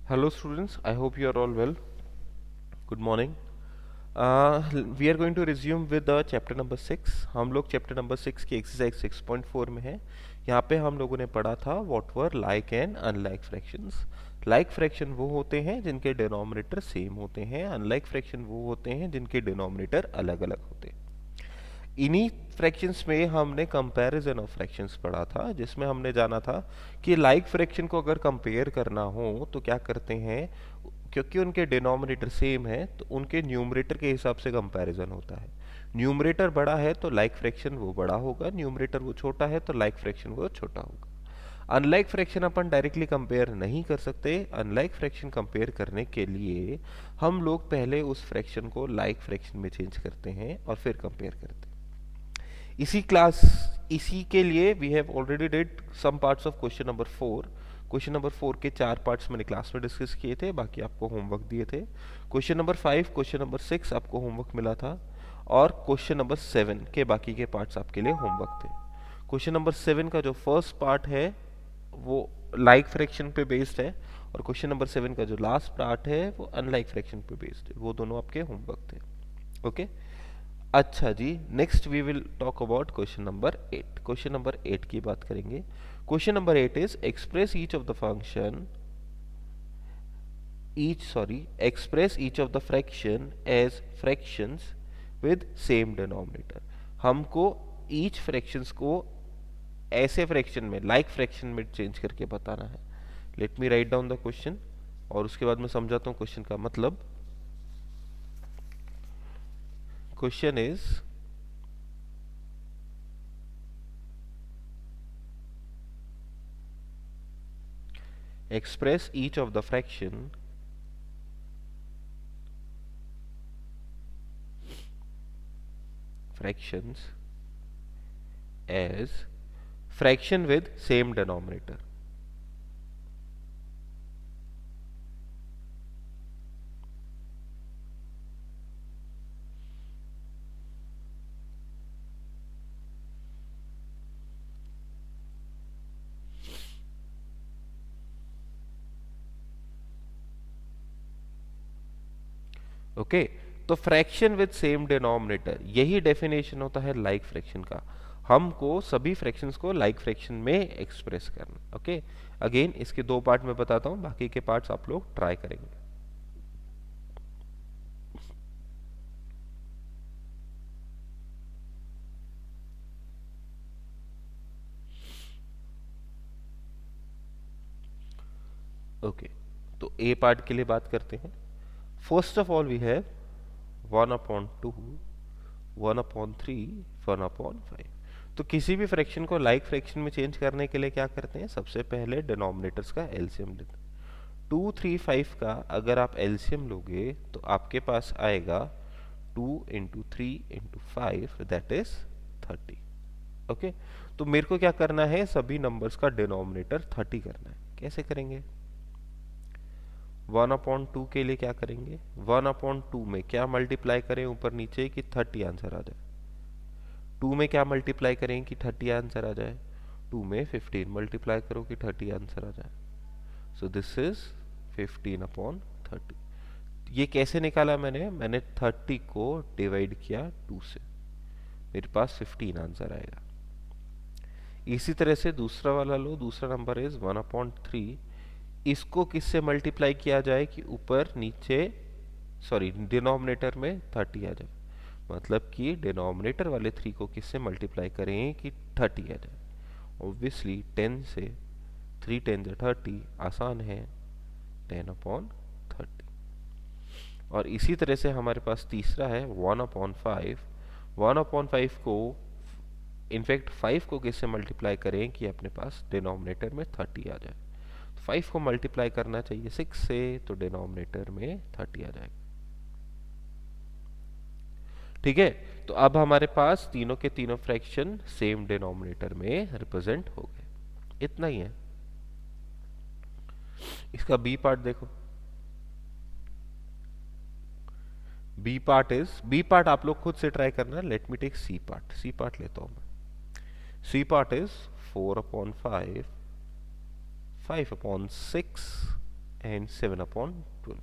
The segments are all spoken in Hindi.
Hello students, I hope you are all well. Good morning. We are going to resume with the chapter number 6. हम लोग chapter number 6 की exercise 6.4 में हैं. यहाँ पे हम लोगों ने पढ़ा था what were like and unlike fractions. Like fraction वो होते हैं जिनके denominator same होते हैं, unlike fraction वो होते हैं जिनके denominator अलग अलग होते हैं. इन्हीं फ्रैक्शंस में हमने कंपैरिजन ऑफ फ्रैक्शंस पढ़ा था, जिसमें हमने जाना था कि लाइक फ्रैक्शन को अगर कंपेयर करना हो तो क्या करते हैं, क्योंकि उनके डिनोमिनेटर सेम है तो उनके न्यूमरेटर के हिसाब से कंपैरिजन होता है. न्यूमरेटर बड़ा है तो लाइक फ्रैक्शन वो बड़ा होगा, न्यूमरेटर वो छोटा है तो लाइक फ्रैक्शन वो छोटा होगा. अनलाइक फ्रैक्शन अपन डायरेक्टली कंपेयर नहीं कर सकते. अनलाइक फ्रैक्शन कंपेयर करने के लिए हम लोग पहले उस फ्रैक्शन को लाइक फ्रैक्शन में चेंज करते हैं और फिर कंपेयर करते हैं. इसी के लिए we have already did some parts of question number 4. Question number 4 के 4 पार्ट्स मैंने क्लास में डिस्कस किए थे, बाकी आपको होमवर्क दिए थे. क्वेश्चन नंबर 5, क्वेश्चन नंबर 6 आपको होमवर्क मिला था, और क्वेश्चन नंबर 7 के बाकी के पार्ट्स आपके लिए होमवर्क थे. क्वेश्चन नंबर 7 का जो फर्स्ट पार्ट है वो लाइक फ्रैक्शन पे बेस्ड है, और क्वेश्चन नंबर 7 का जो लास्ट पार्ट है वो अनलाइक फ्रैक्शन पे बेस्ड है. वो दोनों आपके होमवर्क थे. ओके अच्छा जी, next we will talk about question number 8. Question number 8 की बात करेंगे. Question number 8 is express each of the function express each of the fraction as fractions with same denominator. हमको each fractions को ऐसे फ्रैक्शन में लाइक फ्रैक्शन में चेंज करके बताना है. Let me write down the question और उसके बाद मैं समझाता हूँ क्वेश्चन का मतलब. Question is express each of the fractions as fraction with same denominator. Okay तो फ्रैक्शन विद सेम डिनोमिनेटर, यही डेफिनेशन होता है लाइक फ्रैक्शन का. हमको सभी फ्रैक्शंस को लाइक फ्रैक्शन में एक्सप्रेस करना. ओके अगेन इसके दो पार्ट मैं बताता हूं, बाकी के पार्ट्स आप लोग ट्राई करेंगे. ओके तो ए पार्ट के लिए बात करते हैं. First of all we have 1/2, 1/3, 1/5. तो किसी भी फ्रैक्शन को लाइक फ्रैक्शन में चेंज करने के लिए क्या करते हैं, सबसे पहले डिनोमिनेटर्स का एलसीएम लेते हैं. 2, 3, 5 का अगर आप एलसीएम लोगे तो आपके पास आएगा 2 into 3 into 5, that is 30. Okay तो मेरे को क्या करना है, सभी नंबर्स का डिनोमिनेटर 30 करना है. कैसे करेंगे, 1/2 के लिए क्या करेंगे, 1/2 में क्या मल्टीप्लाई करें ऊपर नीचे कि 30 आंसर आ जाए. 2 में क्या मल्टीप्लाई करें कि 30 आंसर आ जाए. 2 में 15 मल्टीप्लाई करो कि 30 आंसर आ जाए. So this is 15/30. ये कैसे निकाला मैंने 30 को डिवाइड किया 2 से, मेरे पास 15 आंसर आएगा. इसी तरह से दूसरा वाला लो, दूसरा नंबर इज 1/3. इसको किससे मल्टीप्लाई किया जाए कि ऊपर नीचे डिनोमिनेटर में 30 आ जाए. मतलब कि डिनोमिनेटर वाले 3 को किससे मल्टीप्लाई करें कि 30 आ जाए. ऑब्वियसली 10 से 3 10 से 30 आसान है, 10/30. और इसी तरह से हमारे पास तीसरा है 1/5. 1/5 को इनफैक्ट 5 को किससे मल्टीप्लाई करें कि अपने पास डिनोमिनेटर में 30 आ जाए. 5 को मल्टीप्लाई करना चाहिए 6 से, तो डिनोमिनेटर में 30 आ जाएगा. ठीक है तो अब हमारे पास तीनों के तीनों फ्रैक्शन सेम डिनोमिनेटर में रिप्रेजेंट हो गए. इतना ही है. इसका बी पार्ट देखो. बी पार्ट आप लोग खुद से ट्राई करना. Let me take C part. C part लेता हूं मैं. C part is 4/5, 5/6, and 7/12।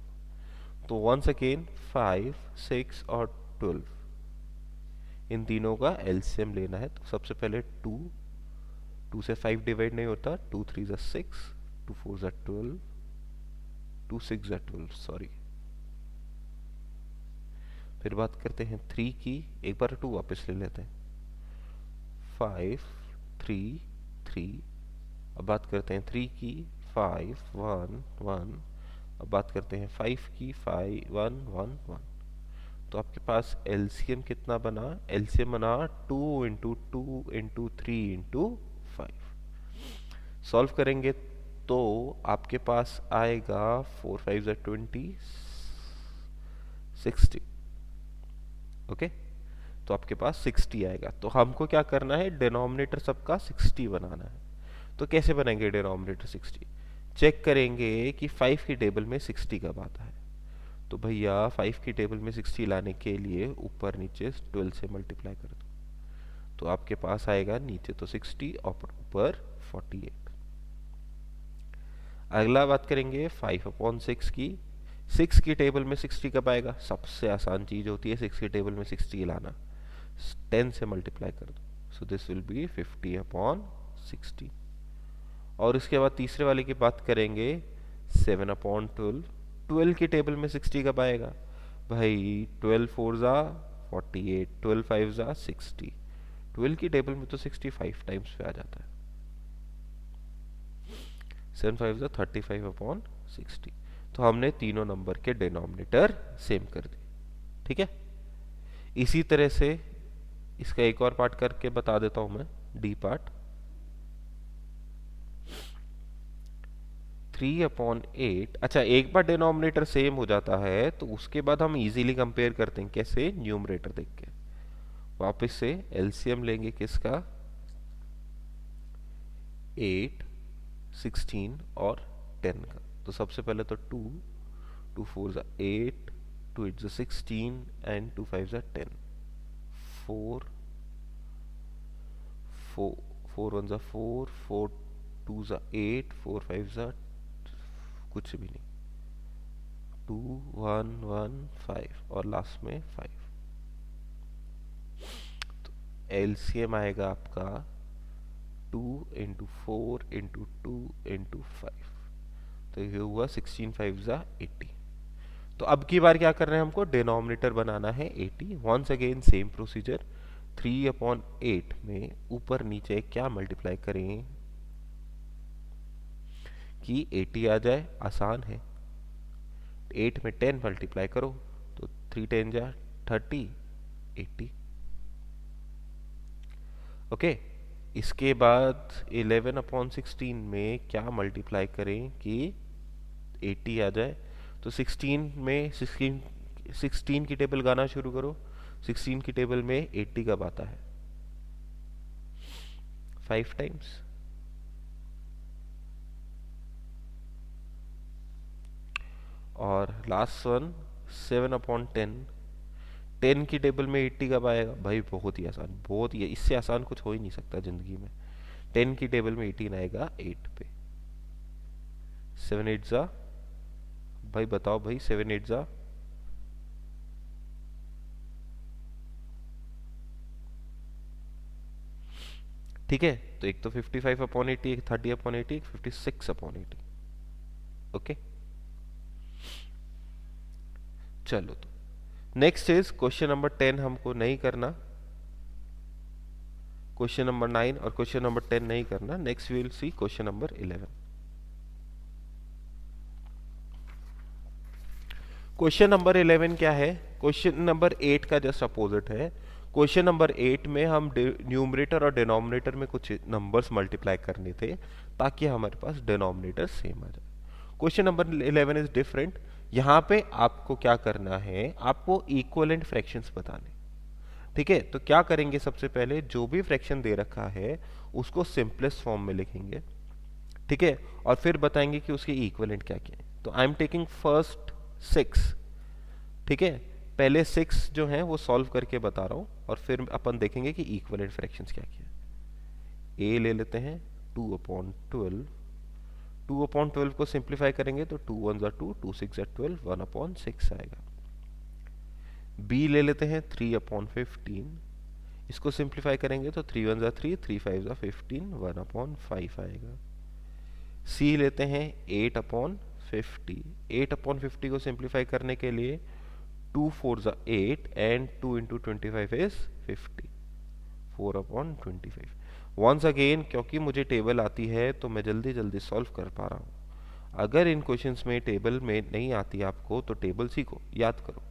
तो वंस अगेन 5, 6 और 12, इन तीनों का एलसीएम लेना है। तो सबसे पहले 2 से 5 डिवाइड नहीं होता, 2 3 ज़ा 6, 2 4 ज़ा 12, 2 6 ज़ा 12, सॉरी। फिर बात करते हैं 3 की, एक बार 2 वापस ले लेते हैं, 5 3 3। अब बात करते हैं 3 की, 5 1 1। अब बात करते हैं 5 की, 5 1 1 1। तो आपके पास एलसीएम कितना बना? एलसीएम बना 2 इंटू 2 इंटू 3 इंटू 5। सॉल्व करेंगे तो आपके पास आएगा 4 5 ज़ा 20, 60। ओके, तो आपके पास 60 आएगा। तो हमको क्या करना है? डिनोमिनेटर सबका 60 बनाना है। तो कैसे बनाएंगे डिनोमिनेटर 60? चेक करेंगे कि 5 की टेबल में 60 कब आता है। तो भैया 5 की टेबल में 60 लाने के लिए ऊपर नीचे 12 से मल्टीप्लाई कर दो, तो आपके पास आएगा नीचे तो 60 और ऊपर 48। अगला बात करेंगे 5/6 की। 6 की टेबल में 60 कब आएगा? सबसे आसान चीज होती है 6 की टेबल में 60 लाना, 10 से मल्टीप्लाई कर दो। So this will be 50/60। और इसके बाद तीसरे वाले की बात करेंगे 7/12। 12 की टेबल में 60 कब आएगा? भाई 12 4 ज़ा 48, 12 5 ज़ा 60। 12 की टेबल में तो 65 टाइम्स पे आ जाता है, 7 5 ज़ा 35/60। तो हमने तीनों नंबर के डिनोमिनेटर सेम कर दिए। ठीक है, इसी तरह से इसका एक और पार्ट करके बता देता हूं मैं, डी पार्ट। 3/8। अच्छा, एक बार डिनोमिनेटर सेम हो जाता है तो उसके बाद हम इजीली कंपेयर करते हैं। कैसे? न्यूमरेटर देख के। वापस से एलसीएम लेंगे किसका? 8, 16 और 10 का। तो सबसे पहले तो 2 2 4 ज़ा 8, 2 8 ज़ा 16 एंड 2 5 ज़ा 10। 4 4 1 ज़ा 4, 4 2 ज़ा 8, 4 5 ज़ा कुछ भी नहीं, 2 1 1 5 और लास्ट में 5। तो एलसीएम आएगा आपका 2 इंटू 4 इंटू 2 इंटू 5। तो ये हुआ 16 5 ज़ा 80। तो अब की बार क्या कर रहे हैं? हमको डिनोमिनेटर बनाना है 80। वंस अगेन सेम प्रोसीजर, 3/8 में ऊपर नीचे क्या मल्टीप्लाई करें कि 80 आ जाए? आसान है, 8 में 10 मल्टीप्लाई करो तो 3 10 जा 30, 80। ओके, इसके बाद 11/16 में क्या मल्टीप्लाई करें कि 80 आ जाए? तो 16 में 16 की टेबल गाना शुरू करो। 16 की टेबल में 80 कब आता है? 5 टाइम्स। और लास्ट वन 7/10। 10 की टेबल में 80 कब आएगा? भाई बहुत ही आसान, बहुत ही, इससे आसान कुछ हो ही नहीं सकता जिंदगी में। 10 की टेबल में 18 आएगा 8 पे। 7 8 जा, भाई बताओ भाई, 7 8 जा, ठीक है। तो एक तो 55/80, एक 30/80, एक 56/80। ओके, चलो तो नेक्स्ट इज क्वेश्चन नंबर 10 हमको नहीं करना, क्वेश्चन नंबर 9 और क्वेश्चन नंबर 10 नहीं करना। Next we will see question number 11। Question number 11 क्या है? क्वेश्चन नंबर 8 का जस्ट अपोजिट है। क्वेश्चन नंबर 8 में हम न्यूमरेटर और डिनोमिनेटर में कुछ नंबर्स मल्टीप्लाई करने थे ताकि हमारे पास डिनोमिनेटर सेम आ जाए। Question number 11 is different. यहाँ पे आपको क्या करना है? आपको इक्वलेंट फ्रैक्शंस बताने। ठीक है, तो क्या करेंगे? सबसे पहले जो भी फ्रैक्शन दे रखा है उसको सिंपलेस्ट फॉर्म में लिखेंगे, ठीक है, और फिर बताएंगे कि उसके इक्वलेंट क्या क्या है। तो आई एम टेकिंग फर्स्ट 6, ठीक है, पहले 6 जो हैं वो सॉल्व करके बता रहा हूं और फिर अपन देखेंगे कि इक्वलेंट फ्रैक्शंस क्या क्या है। ए ले लेते हैं 2/12, 2/12 को सिंप्लीफाई करेंगे तो 2 1 ज़ा 2, 2 6 ज़ा 12, 1/6 आएगा। b ले लेते हैं 3/15, इसको सिंप्लीफाई करेंगे तो 3 1 ज़ा 3, 3 5 ज़ा 15, 1/5 आएगा। c लेते हैं 8/50, 8/50 को सिंप्लीफाई करने के लिए 2 4 ज़ा 8 and 2 into 25 is 50, 4/25। Once again क्योंकि मुझे टेबल आती है तो मैं जल्दी जल्दी सॉल्व कर पा रहा हूँ। अगर इन क्वेश्चंस में टेबल में नहीं आती आपको तो टेबल सीखो, याद करो।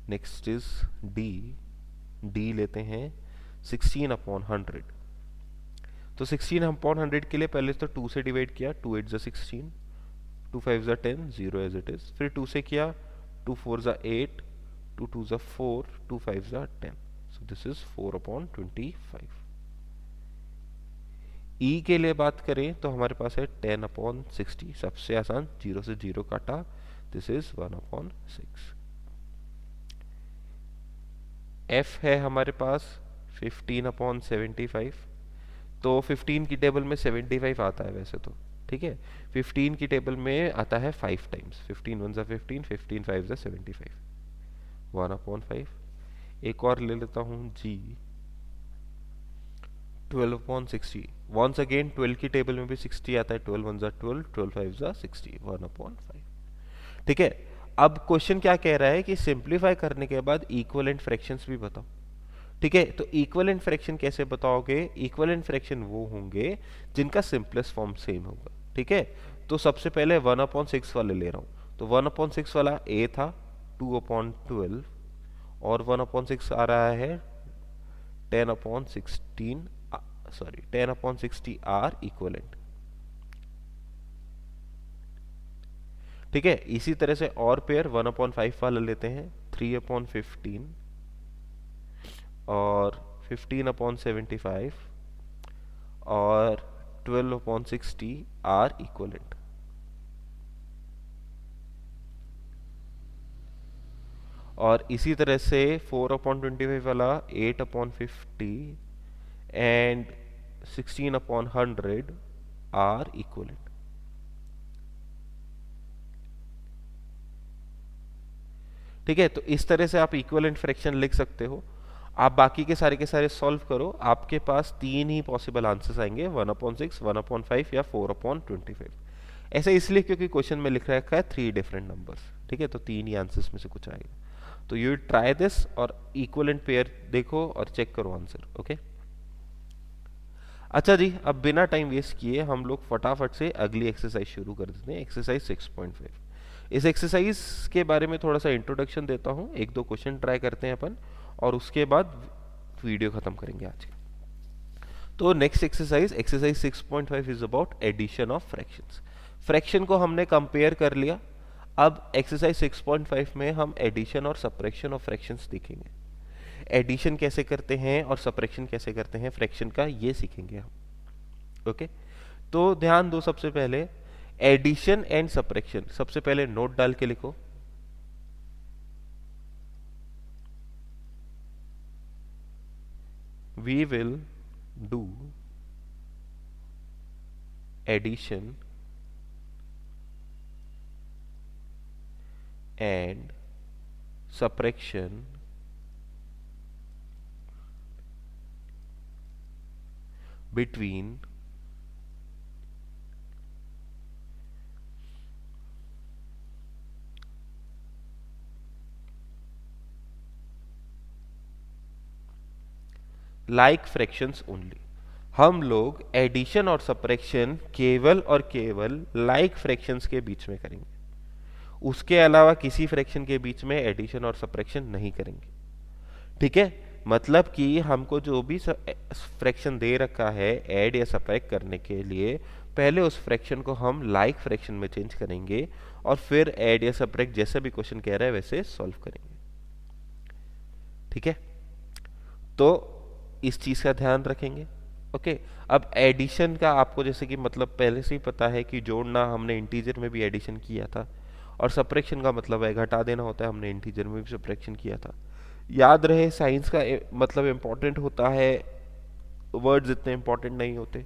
नेक्स्ट इज डी लेते हैं 16/100। तो 16/100 के लिए पहले तो 2 से डिवाइड किया, 2 8 ज़ा 16, 2 5 ज़ा 10, 0 एज इट इज। फिर 2 से किया, 2 4 ज़ा 8, 2 2 ज़ा 4, 2 5 ज़ा 10, सो दिस इज 4/25। ई के लिए बात करें तो हमारे पास है 10/60, सबसे आसान, 0 से 0 काटा, दिस इज 1/6। एफ है हमारे पास 15/75, तो 15 की टेबल में 75 आता है वैसे तो, ठीक है। 15 की टेबल में आता है 5 टाइम्स, 15 1 ज़ा 15, 15 5 ज़ा 75, 1/5। एक और ले लेता हूँ जी 12/60। वंस अगेन 12 की टेबल में भी 60 आता है, 12 1 ज़ा 12, 12 5 ज़ा 60, 1/5। ठीक है। अब क्वेश्चन क्या कह रहा है कि सिंप्लीफाई करने के बाद इक्विवेलेंट फ्रैक्शंस भी बताओ। ठीक है, तो इक्विवेलेंट फ्रैक्शन कैसे बताओगे? इक्विवेलेंट फ्रैक्शन वो होंगे जिनका सिंपलेस्ट फॉर्म सेम होगा। ठीक है, तो सबसे पहले 1/6 वाले ले रहा हूं, तो 1/6 वाला a था 2/12 और 1/6 आ रहा है 10/16, सॉरी 10/60 r इक्विवेलेंट। ठीक है, इसी तरह से और पेयर 1/5 वाला लेते हैं 3/15 और 15/75 और 12/60 आर इक्वलेंट। और इसी तरह से 4/25 वाला 8/50 एंड 16/100 आर इक्वलेंट। ठीक है, तो इस तरह से आप इक्विवेलेंट फ्रैक्शन लिख सकते हो। आप बाकी के सारे सॉल्व करो, आपके पास 3 ही पॉसिबल आंसर्स आएंगे, 1/6, 1/5 या 4/25। ऐसा इसलिए क्योंकि क्वेश्चन में लिख रखा है 3 डिफरेंट नंबर्स। ठीक है, तो 3 ही आंसर्स में से कुछ आएगा। तो यू ट्राई दिस और इक्विवेलेंट पेयर देखो और चेक करो आंसर। ओके, अच्छा जी, अब बिना टाइम वेस्ट किए हम लोग फटाफट से अगली एक्सरसाइज शुरू कर देते हैं, एक्सरसाइज 6.5। इस एक्सरसाइज के बारे में थोड़ा सा इंट्रोडक्शन देता हूँ, 1-2 क्वेश्चन ट्राई करते हैं अपन और उसके बाद वीडियो खत्म करेंगे आज के। तो next exercise, exercise 6.5 is about addition of fractions. Fraction को हमने कंपेयर कर लिया, अब एक्सरसाइज 6.5 में हम एडिशन और सब्ट्रैक्शन ऑफ फ्रैक्शंस देखेंगे। एडिशन कैसे करते हैं और सब्ट्रैक्शन कैसे करते हैं फ्रैक्शन का, ये सीखेंगे हम। ओके, तो ध्यान दो, सबसे पहले एडिशन एंड सब्ट्रैक्शन, सबसे पहले नोट डाल के लिखो। We will do addition and subtraction between like fractions only। हम लोग एडिशन और सब्ट्रैक्शन केवल और केवल लाइक फ्रैक्शंस के बीच में करेंगे, उसके अलावा किसी फ्रैक्शन के बीच में एडिशन और सब्ट्रैक्शन नहीं करेंगे। ठीक है, मतलब कि हमको जो भी फ्रैक्शन दे रखा है ऐड या सब्ट्रैक्ट करने के लिए, पहले उस फ्रैक्शन को हम लाइक फ्रैक्शन में चेंज करेंगे और फिर ऐड या सब्ट्रैक्ट जैसा भी क्वेश्चन कह रहा है वैसे सॉल्व करेंगे। ठीक है, तो इस चीज का ध्यान रखेंगे। ओके, अब एडिशन का आपको जैसे कि मतलब पहले से ही पता है कि जोड़ना, हमने इंटीजर में भी एडिशन किया था, और सब्ट्रैक्शन का मतलब है घटा देना होता है, हमने इंटीजर में भी सब्ट्रैक्शन किया था। याद रहे, साइंस का मतलब इंपॉर्टेंट होता है वर्ड्स इतने इंपॉर्टेंट नहीं होते।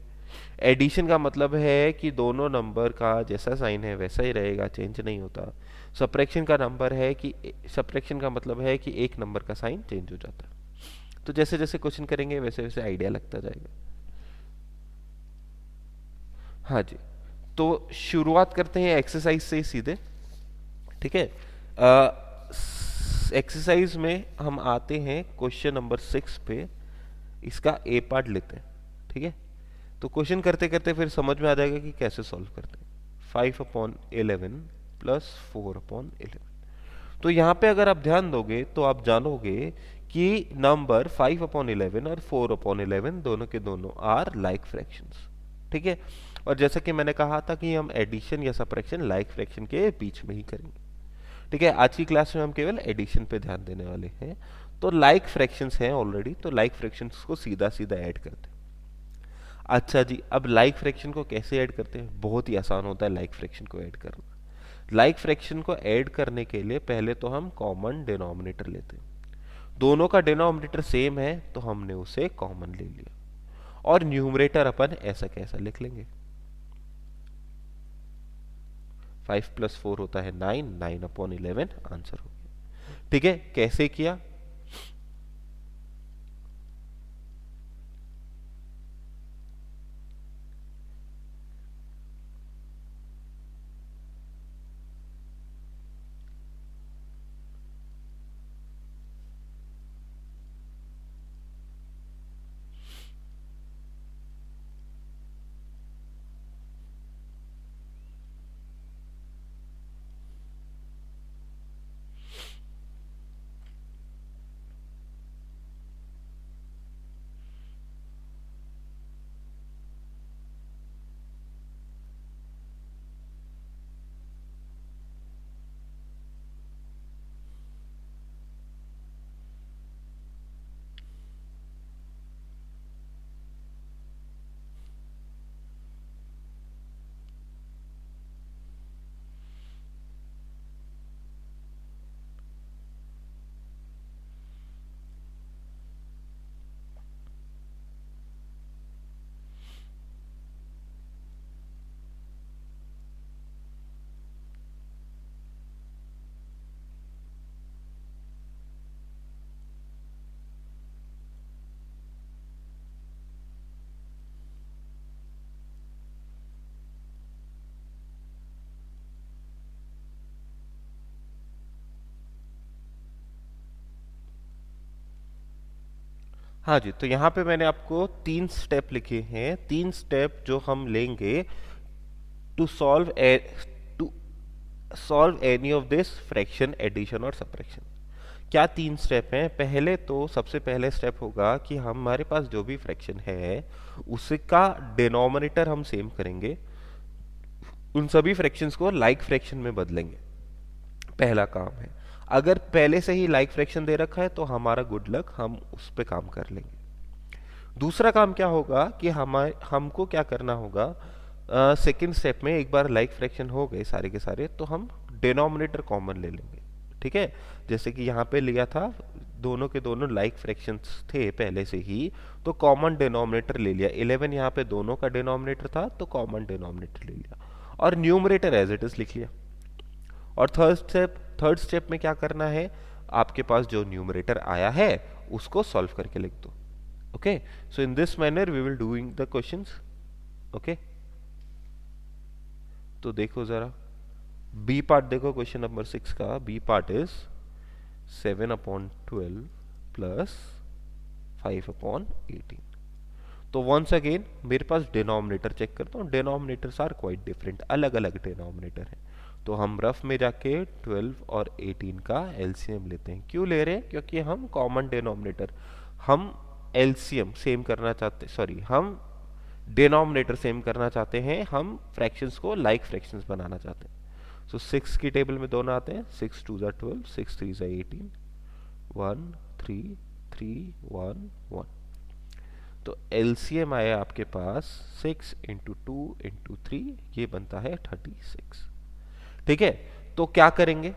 एडिशन का मतलब है कि दोनों नंबर का जैसा साइन है वैसा ही रहेगा, चेंज नहीं होता। सब्ट्रैक्शन का नंबर है कि सब्ट्रैक्शन का मतलब है कि एक नंबर का साइन चेंज हो जाता है। तो जैसे जैसे क्वेश्चन करेंगे वैसे वैसे आइडिया लगता जाएगा। हाँ जी, तो शुरुआत करते हैं एक्सरसाइज से ही सीधे। ठीक है, एक्सरसाइज में हम आते हैं क्वेश्चन नंबर 6 पे। इसका ए पार्ट लेते हैं। ठीक है, तो क्वेश्चन करते करते फिर समझ में आ जाएगा कि कैसे सॉल्व करते हैं। 5/11 प्लस 4/11। तो यहाँ पे अगर आप ध्यान दोगे तो आप जानोगे कि नंबर 5/11 और 4/11 दोनों के दोनों आर लाइक फ्रैक्शंस। ठीक है, और जैसा कि मैंने कहा था कि हम एडिशन या सब्ट्रैक्शन लाइक फ्रैक्शन के बीच में ही करेंगे। ठीक है, आज की क्लास में हम केवल एडिशन पे ध्यान देने वाले हैं। तो लाइक फ्रैक्शंस हैं ऑलरेडी, तो लाइक फ्रैक्शंस को सीधा सीधा ऐड करते हैं। अच्छा जी, अब लाइक फ्रैक्शन को कैसे ऐड करते हैं? बहुत ही आसान होता है लाइक फ्रैक्शन को ऐड करना। लाइक फ्रैक्शन को ऐड करने के लिए पहले तो हम कॉमन डिनोमिनेटर लेते हैं। दोनों का डिनोमिनेटर सेम है तो हमने उसे कॉमन ले लिया, और न्यूमरेटर अपन ऐसा कैसा लिख लेंगे। 5 + 4 होता है 9, 9/11 आंसर हो गया। ठीक है, कैसे किया? हाँ जी, तो यहाँ पे मैंने आपको 3 स्टेप लिखे हैं। 3 स्टेप जो हम लेंगे to solve to solve any of this fraction, addition और सब्ट्रैक्शन। क्या 3 स्टेप हैं? पहले तो सबसे पहले स्टेप होगा कि हमारे पास जो भी फ्रैक्शन है उसका डिनोमिनेटर हम सेम करेंगे, उन सभी फ्रैक्शंस को लाइक फ्रैक्शन में बदलेंगे। पहला काम है। अगर पहले से ही लाइक फ्रैक्शन दे रखा है तो हमारा गुड लक, हम उस पर काम कर लेंगे। दूसरा काम क्या होगा कि हमको क्या करना होगा, सेकेंड स्टेप में एक बार लाइक फ्रैक्शन हो गए सारे के सारे तो हम डिनोमिनेटर कॉमन ले लेंगे। ठीक है, जैसे कि यहाँ पे लिया था, दोनों के दोनों लाइक फ्रैक्शंस थे पहले से ही, तो कॉमन डिनोमिनेटर ले लिया। 11 यहाँ पे दोनों का डिनोमिनेटर था तो कॉमन डिनोमिनेटर ले लिया, और न्यूमरेटर एज इट इज लिख लिया। और थर्ड स्टेप में क्या करना है, आपके पास जो न्यूमरेटर आया है उसको सॉल्व करके लिख दो। Okay, so in this manner we will doing the questions. Okay, तो देखो जरा बी पार्ट देखो, क्वेश्चन नंबर 6 का बी पार्ट इज 7/12 प्लस 5/18। तो वंस अगेन मेरे पास डिनोमिनेटर चेक करता हूँ। डिनोमिनेटर्स आर क्वाइट डिफरेंट, अलग अलग डिनोमिनेटर है। तो हम रफ में जाके 12 और 18 का एलसीएम लेते हैं। क्यों ले रहे हैं? क्योंकि हम कॉमन डिनोमिनेटर, हम एलसीएम सेम करना चाहते, सॉरी, हम डिनोमिनेटर सेम करना चाहते हैं, हम फ्रैक्शंस को लाइक फ्रैक्शंस बनाना चाहते हैं। सो 6 की टेबल में दोनों आते हैं, 6 2 ज़ा 12, 6 3 ज़ा 18, 1 3 3 1 1। तो एलसीएम आया आपके पास 6 इंटू 2 इंटू 3, ये बनता है 36। ठीक है, तो क्या करेंगे?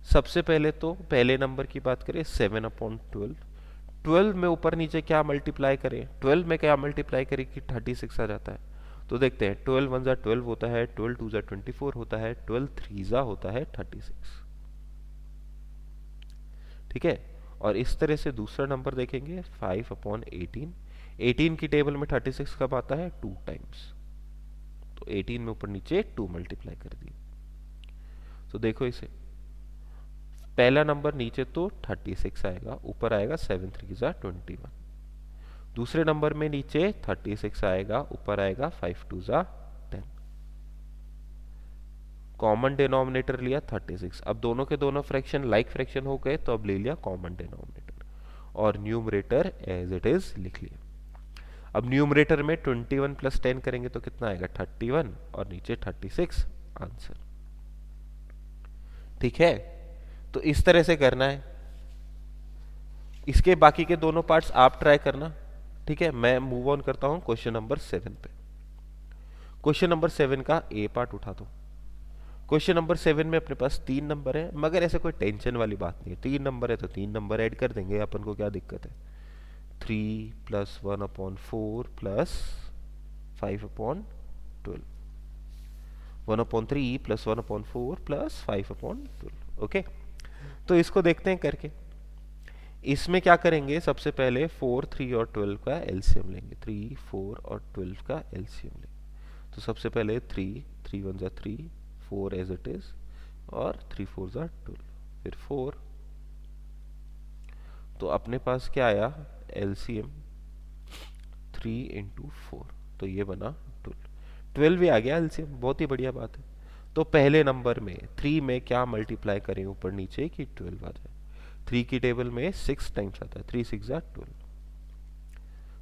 सबसे पहले तो पहले नंबर की बात करें, 7/12। 12 में ऊपर नीचे क्या मल्टीप्लाई करें, 12 में क्या मल्टीप्लाई करें कि 36 आ जाता है। तो देखते हैं, 12 वन जा 12 होता है, 12 टू जा 24 होता है, 12 थ्री जा होता है 36। ठीक है। और इस तरह से दूसरा नंबर देखेंगे 5/18। 18 की टेबल में 36 कब आता है, 2 टाइम्स। तो 18 में ऊपर नीचे 2 मल्टीप्लाई कर दिए। तो देखो इसे, पहला नंबर नीचे तो 36 आएगा, ऊपर आएगा 7 3 जा 21। दूसरे नंबर में नीचे 36 आएगा, ऊपर आएगा 5 2 जा 10। कॉमन डिनोमिनेटर लिया 36। अब दोनों के दोनों फ्रैक्शन लाइक फ्रैक्शन हो गए, तो अब ले लिया कॉमन डिनोमिनेटर और न्यूमरेटर एज इट इज लिख लिया। अब न्यूमरेटर में 21 प्लस 10 करेंगे तो कितना आएगा, 31, और नीचे 36 आंसर। ठीक है। तो इस तरह से करना है। इसके बाकी के दोनों पार्ट्स आप ट्राई करना। ठीक है, मैं मूव ऑन करता हूं क्वेश्चन नंबर 7 पे। क्वेश्चन नंबर 7 का ए पार्ट उठा दो। क्वेश्चन नंबर 7 में अपने पास 3 नंबर है, मगर ऐसे कोई टेंशन वाली बात नहीं है। 3 नंबर है तो 3 नंबर ऐड कर देंगे, अपन को क्या दिक्कत है। 3 plus 1/4 plus 5/12, 1/3 plus 1/4 plus 5/12। Okay, तो इसको देखते हैं करके। इसमें क्या करेंगे, सबसे पहले 4 3 और 12 का एलसीएम लेंगे। 3 4 और 12 का एलसीएम लेंगे। तो सबसे पहले 3 3 1 जा 3, 4 एज इट इज, और 3 4 जा 12, फिर 4। तो अपने पास क्या आया, एलसीएम 3 इंटू 4, तो ये बना 12। 12 भी आ गया एलसीएम, बहुत ही बढ़िया बात है। तो पहले नंबर में 3 में क्या मल्टीप्लाई करें ऊपर नीचे कि 12 आ जाए। 3 की टेबल में 6 टाइम्स आता है, 3 6 जा 12।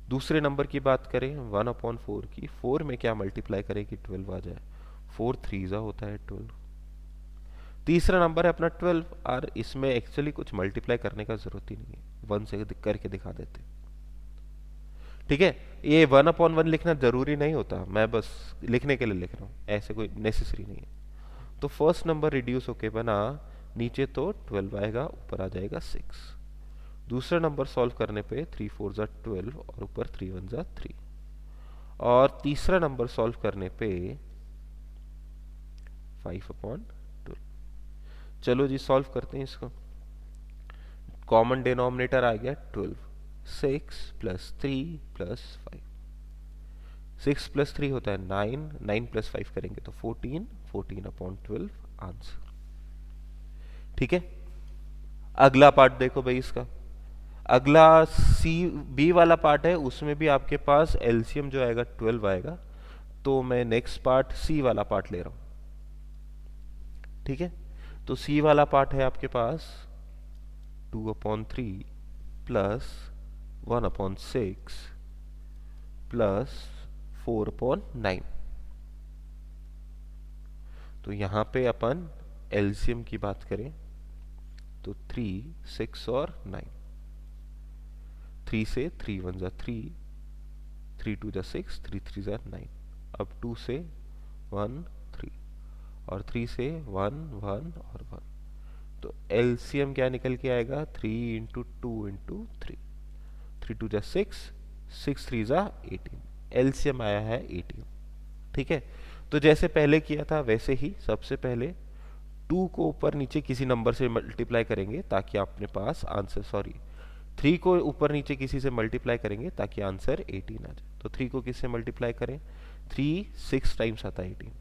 दूसरे नंबर की बात करें 1/4 की, 4 में क्या मल्टीप्लाई करें कि 12 आ जाए, 4 3 जा होता है 12। तीसरा नंबर है अपना 12, और इसमें एक्चुअली कुछ मल्टीप्लाई करने का जरूरत ही नहीं है, 1 से करके दिखा देते। ठीक है, ये 1/1 लिखना जरूरी नहीं होता, मैं बस लिखने के लिए लिख रहा हूँ, ऐसे कोई नेसेसरी नहीं है। तो फर्स्ट नंबर रिड्यूस होके बना, नीचे तो 12 आएगा, ऊपर आ जाएगा 6। दूसरा नंबर सॉल्व करने पे 3 4 जा 12 और ऊपर 3 1 जा 3। और तीसरा नंबर सॉल्व करने पे 5/12। चलो जी सॉल्व करते हैं इसको। कॉमन डिनोमिनेटर आ गया 12, 6 प्लस 3 प्लस 5। 6 प्लस 3 होता है 9, 9 प्लस 5 करेंगे तो 14, 14/12 आंसर। ठीक है। अगला पार्ट देखो भाई इसका। अगला सी बी वाला पार्ट है, उसमें भी आपके पास एलसीएम जो आएगा 12 आएगा। तो मैं नेक्स्ट पार्ट सी वाला पार्ट ले रहा हूं। ठीक है, तो सी वाला पार्ट है आपके पास 2/3 प्लस 1/6 प्लस 4/9। तो यहां पे अपन एलसीएम की बात करें तो 3 6 और 9। 3 से 3 1 जा 3, 3 2 जा 6, 3 3 जा 9। अब 2 से 1 3, और 3 से 1 1 और 1। तो एलसीएम क्या निकल के आएगा, 3 इंटू 2 इंटू 3, 3 2 जा 6, 6 3 जा 18। एलसीएम आया है 18। ठीक है, तो जैसे पहले किया था वैसे ही सबसे पहले 2 को ऊपर नीचे किसी नंबर से मल्टीप्लाई करेंगे ताकि आपने पास आंसर, सॉरी 3 को ऊपर नीचे किसी से मल्टीप्लाई करेंगे ताकि आंसर 18 आ जाए। तो 3 को किससे मल्टीप्लाई करें, 3 6 टाइम्स आता है 18।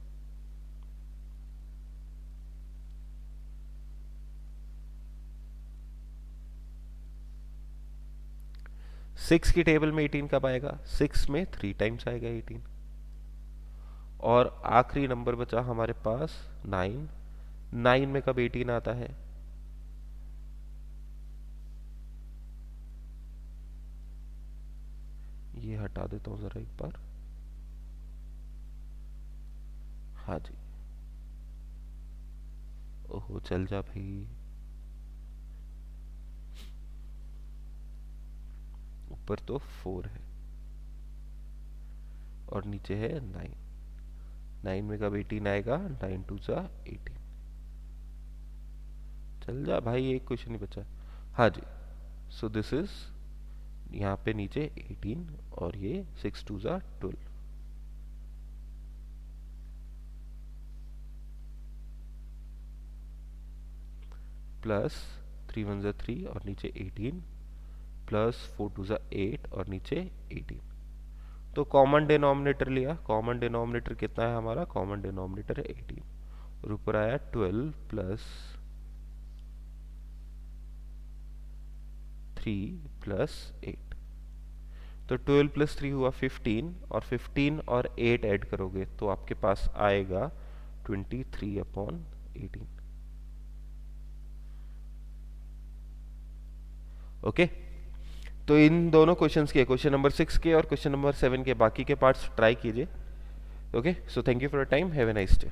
6 की टेबल में 18 कब आएगा, 6 में 3 टाइम्स आएगा 18। और आखिरी नंबर बचा हमारे पास 9। 9 में कब 18 आता है, ये हटा देता हूं जरा एक बार। हाँ जी, ओहो चल जा भाई, ऊपर तो 4 है और नीचे है 9। 9 में कब 18 आएगा, 9 2 जा 18। चल जा भाई, एक क्वेश्चन ही बचा। हाँ जी, सो दिस इज यहाँ पे नीचे 18 और ये 6 2 ज़ा 12 प्लस 3 1 ज़ा 3 और नीचे 18 प्लस 4 2 ज़ा 8 और नीचे 18। तो कॉमन डिनोमिनेटर लिया, कॉमन डिनोमिनेटर कितना है हमारा, कॉमन डिनोमिनेटर है 18 और ऊपर आया 12 प्लस 3 प्लस 8। तो 12 प्लस 3 हुआ 15 और 15 और 8 ऐड करोगे तो आपके पास आएगा 23/18। ओके, तो इन दोनों क्वेश्चंस के, क्वेश्चन नंबर 6 के और क्वेश्चन नंबर 7 के बाकी के पार्ट्स ट्राई कीजिए। Okay, so thank you for your time, have a nice day.